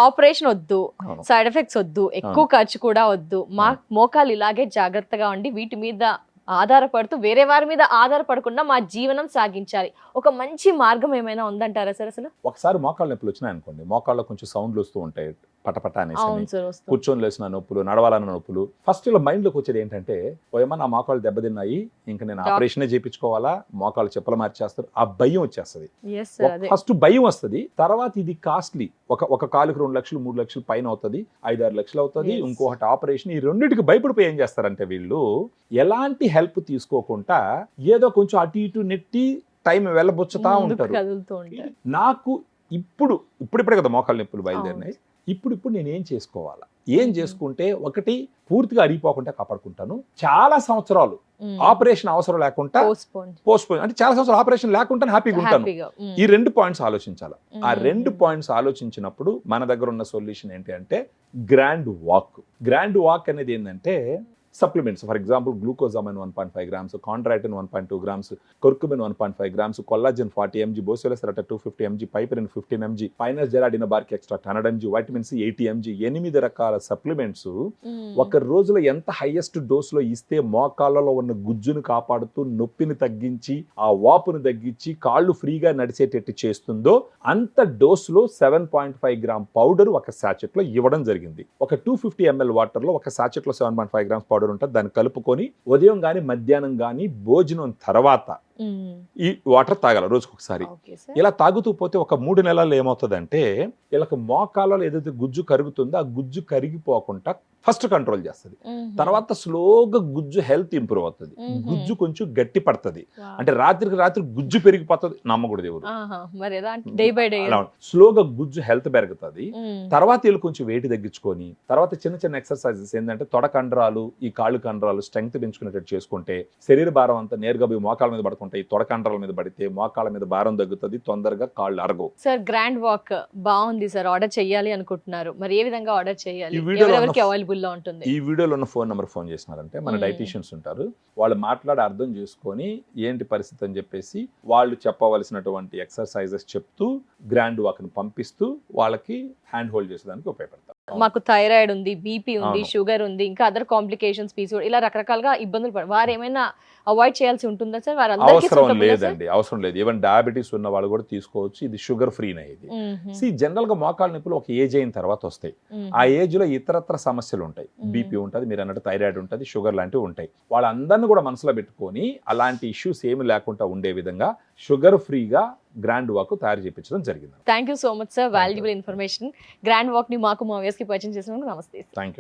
Operation వద్దు, అవును. Side effects వద్దు, ఎక్కువ ఖర్చు కూడా వద్దు, మా మోకాలు ఇలాగే జాగ్రత్తగా ఉండి వీటి మీద ఆధారపడుతూ వేరే వారి మీద ఆధారపడకుండా మా జీవనం సాగించాలి, ఒక మంచి మార్గం ఏమైనా ఉందంటారా సార్ అసలు? ఒకసారి మోకాళ్ళ నొప్పులు వచ్చినాయి అనుకోండి, మోకాళ్ళలో కొంచెం సౌండ్లు వస్తూ ఉంటాయి, పటపట అనేసి, అవును సార్, వస్తుంది. కూర్చొని లేచిన నొప్పులు, నడవాలన్న నొప్పులు. ఫస్ట్ ఇలా మైండ్లోకి వచ్చేది ఏంటంటే, ఓయమ్మా నా మోకాళ్ళు దెబ్బతిన్నాయి, ఇంకా నేను ఆపరేషనే చేయించుకోవాలా, మోకాళ్ళు చెప్పులు మార్చేస్తారు, ఆ భయం వచ్చేస్తుంది. Yes sir, అదే. ఫస్ట్ భయం వస్తుంది, తర్వాత ఇది కాస్ట్లీ, ఒక కాలుకి 2 లక్షలు 3 లక్షలు పైన అవుతుంది, 5-6 లక్షలు అవుతుంది, Yes. ఇంకొకటి ఆపరేషన్. ఈ రెండింటికి భయపడిపోయి ఏం చేస్తారంటే వీళ్ళు ఎలాంటి హెల్ప్ తీసుకోకుండా ఏదో కొంచెం అటు ఇటు నెట్టి టైం వెళ్ళబుచ్చుతా ముందుకు ఉంటారు. కదులుతూ ఉంటారు. నాకు ఇప్పుడిప్పుడే కదా మోకాళ్ళ నొప్పులు బయలుదేరినాయి, ఇప్పుడు నేను ఏం చేసుకోవాలా, ఏం చేసుకుంటే ఒకటి పూర్తిగా అరిగిపోకుండా కాపాడుకుంటాను, చాలా సంవత్సరాలు ఆపరేషన్ అవసరం లేకుండా పోస్ట్పోన్, అంటే చాలా సంవత్సరాలు ఆపరేషన్ లేకుండా హ్యాపీగా ఉంటాను. ఈ 2 పాయింట్స్ ఆలోచించాలి. ఆ 2 పాయింట్స్ ఆలోచించినప్పుడు మన దగ్గర ఉన్న సొల్యూషన్ ఏంటి అంటే గ్రాండ్ వాక్ అనేది ఏంటంటే supplements. For example glucosamine 1.5 grams, chondroitin 1.2 grams, curcumin 1.5 grams, collagen 40 mg, boswellia serrata 250 mg, piperine 15 mg, pinus gerardiana bark extract 100 mg, vitamin C 80 mg, 8 రకాల సప్లిమెంట్స్ ఒక రోజులో ఎంత హైయెస్ట్ డోస్ లో ఇస్తే మోకాళ్ళలో ఉన్న గుజ్జును కాపాడుతూ నొప్పిని తగ్గించి ఆ వాపును తగ్గించి కాళ్ళు ఫ్రీగా నడిచేటట్టు చేస్తుందో అంత డోస్ లో 7.5 gram పౌడర్ ఒక సాచెట్ లో ఇవ్వడం జరిగింది. ఒక 250 ml వాటర్ లో ఒక సాచెట్ లో 7.5 grams పౌడర్ ఉంటుంది, దాన్ని కలుపుకొని ఉదయం గాని మధ్యాహ్నం గాని భోజనం తర్వాత ఈ వాటర్ తాగాలి రోజుకు ఒకసారి. ఇలా తాగుతూ పోతే ఒక 3 నెలలు ఏమవుతుందంటే వీళ్ళకి మోకాలలో ఏదైతే గుజ్జు కరుగుతుందో ఆ గుజ్జు కరిగిపోకుండా ఫస్ట్ కంట్రోల్ చేస్తుంది, తర్వాత స్లోగా గుజ్జు హెల్త్ ఇంప్రూవ్ అవుతుంది, గుజ్జు కొంచెం గట్టి పడుతుంది. అంటే రాత్రికి రాత్రి గుజ్జు పెరిగిపోతుంది, నమ్మకూడదు ఎవరు. స్లోగా గుజ్జు హెల్త్ పెరుగుతుంది. తర్వాత వీళ్ళు కొంచెం వెయిట్ తగ్గించుకొని తర్వాత చిన్న ఎక్సర్సైజెస్ ఏంటంటే తొడ కండరాలు, ఈ కాళ్ళు కండరాలు స్ట్రెంగ్త్ పెంచుకునేటట్టు చేసుకుంటే శరీర భారం అంతా నేరుగా పోయి మోకాళ్ళ మీద పడుకుంటాయి, తొడ కండరాల మీద పడితే మోకాళ్ళ మీద భారం తగ్గుతుంది, తొందరగా కాళ్ళు అరగవు. సార్ గ్రాండ్ వాక్ బాగుంది సార్, ఆర్డర్ చేయాలి అనుకుంటున్నారు, మరి ఏ విధంగా ఆర్డర్ చేయాలి, ఈ వీడియోలో ఉన్న ఫోన్ నెంబర్ ఫోన్ చేసినారంటే మన డైటీషియన్స్ ఉంటారు, వాళ్ళు మాట్లాడి అర్థం చేసుకొని ఏంటి పరిస్థితి అని చెప్పేసి వాళ్ళు చెప్పవలసినటువంటి ఎక్సర్సైజెస్ చెప్తూ గ్రాండ్ వాక్ ని పంపిస్తూ వాళ్ళకి హ్యాండ్ హోల్డ్ చేసేదానికి ఉపయోగపడతారు. మాకు థైరాయిడ్ ఉంది, బీపీ ఉంది, షుగర్ ఉంది, ఇంకా అదర్ కాంప్లికేషన్స్, పీసీఓడి, ఇలా రకరకాలుగా ఇబ్బందులు పడ వారు ఏమైనా అవాయిడ్ చేయాల్సి ఉంటుందా సార్? అవసరం లేదండి, అవసరం లేదు. ఈవెన్ డయాబెటీస్ ఉన్న వాళ్ళు కూడా తీసుకోవచ్చు, ఇది షుగర్ ఫ్రీనే. ఇది జనరల్ గా మోకాళ్ళ నొప్పులు ఒక ఏజ్ అయిన తర్వాత వస్తాయి. ఆ ఏజ్ లో ఇతరత్ర సమస్యలు ఉంటాయి, బీపీ ఉంటుంది, మీరు అన్నట్టు థైరాయిడ్ ఉంటుంది, షుగర్ లాంటివి ఉంటాయి. వాళ్ళందరినీ కూడా మనసులో పెట్టుకొని అలాంటి ఇష్యూస్ ఏమి లేకుండా ఉండే విధంగా షుగర్ ఫ్రీగా గ్రాండ్ వాక్ తయారు చేయించడం జరిగింది. Thank you so much sir, valuable information. Grand walk ని మాకు మా వ్యూయర్స్ కి పరిచయం చేసినందుకు నమస్తే. Thank you.